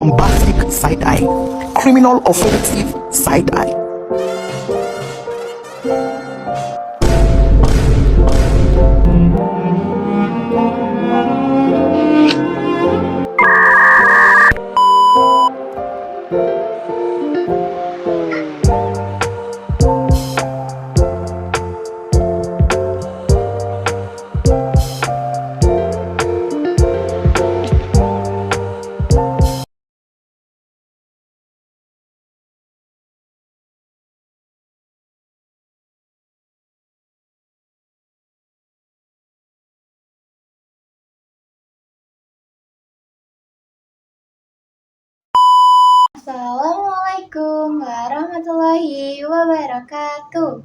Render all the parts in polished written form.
Bombastic side-eye, criminal offensive side-eye. Assalamualaikum warahmatullahi wabarakatuh.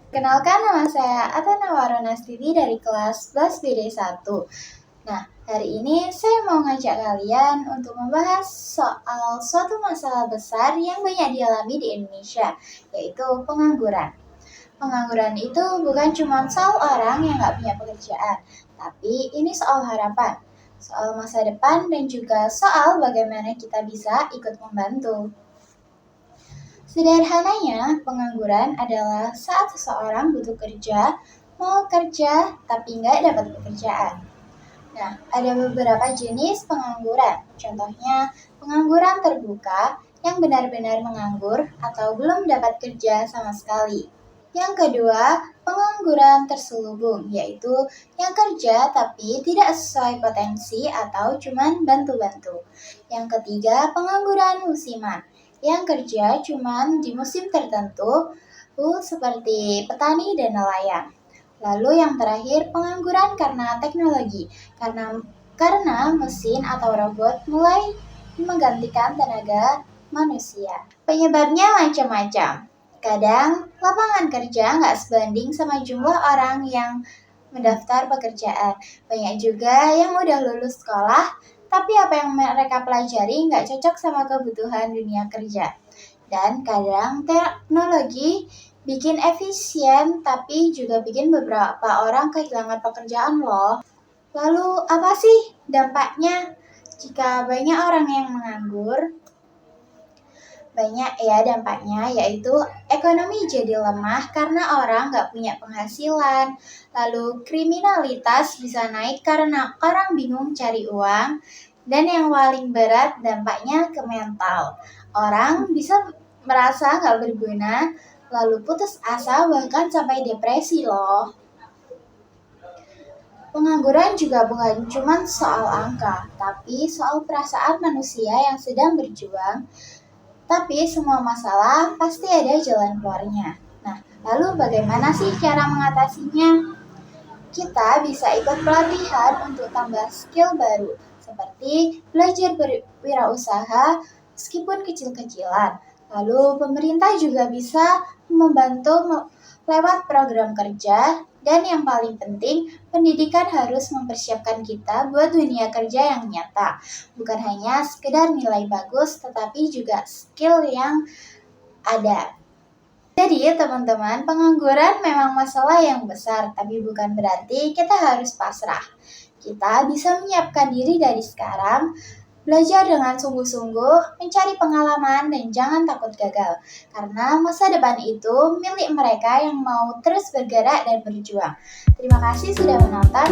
Kenalkan, nama saya Atana Waronastiti dari kelas 11 BD1. Nah, hari ini saya mau ngajak kalian untuk membahas soal suatu masalah besar yang banyak dialami di Indonesia, yaitu pengangguran. Pengangguran itu bukan cuma soal orang yang nggak punya pekerjaan, tapi ini soal harapan, soal masa depan, dan juga soal bagaimana kita bisa ikut membantu. Sederhananya, pengangguran adalah saat seseorang butuh kerja, mau kerja, tapi nggak dapat pekerjaan. Nah, ada beberapa jenis pengangguran. Contohnya, pengangguran terbuka yang benar-benar menganggur atau belum dapat kerja sama sekali. Yang kedua, pengangguran terselubung, yaitu yang kerja tapi tidak sesuai potensi atau cuman bantu-bantu. Yang ketiga, pengangguran musiman, yang kerja cuman di musim tertentu, seperti petani dan nelayan. Lalu yang terakhir, pengangguran karena teknologi, karena mesin atau robot mulai menggantikan tenaga manusia. Penyebabnya macam-macam. Kadang lapangan kerja nggak sebanding sama jumlah orang yang mendaftar pekerjaan. Banyak juga yang udah lulus sekolah, tapi apa yang mereka pelajari nggak cocok sama kebutuhan dunia kerja. Dan kadang teknologi bikin efisien, tapi juga bikin beberapa orang kehilangan pekerjaan loh. Lalu apa sih dampaknya jika banyak orang yang menganggur? Banyak ya dampaknya, yaitu ekonomi jadi lemah karena orang nggak punya penghasilan. Lalu kriminalitas bisa naik karena orang bingung cari uang. Dan yang paling berat dampaknya ke mental. Orang bisa merasa nggak berguna, lalu putus asa bahkan sampai depresi loh. Pengangguran juga bukan cuma soal angka, tapi soal perasaan manusia yang sedang berjuang. Tapi semua masalah pasti ada jalan keluarnya. Nah, lalu bagaimana sih cara mengatasinya? Kita bisa ikut pelatihan untuk tambah skill baru, seperti belajar berwirausaha meskipun kecil-kecilan. Lalu pemerintah juga bisa membantu lewat program kerja, dan yang paling penting, pendidikan harus mempersiapkan kita buat dunia kerja yang nyata. Bukan hanya sekedar nilai bagus, tetapi juga skill yang ada. Jadi teman-teman, pengangguran memang masalah yang besar, tapi bukan berarti kita harus pasrah. Kita bisa menyiapkan diri dari sekarang, belajar dengan sungguh-sungguh, mencari pengalaman, dan jangan takut gagal. Karena masa depan itu milik mereka yang mau terus bergerak dan berjuang. Terima kasih sudah menonton.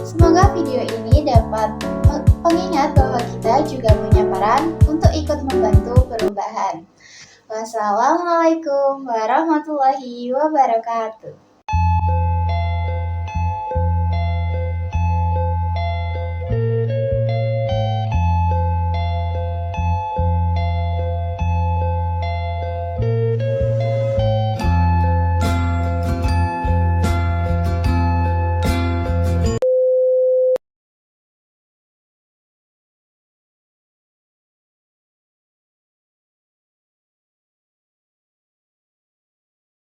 Semoga video ini dapat pengingat bahwa kita juga punya peran untuk ikut membantu perubahan. Wassalamualaikum warahmatullahi wabarakatuh.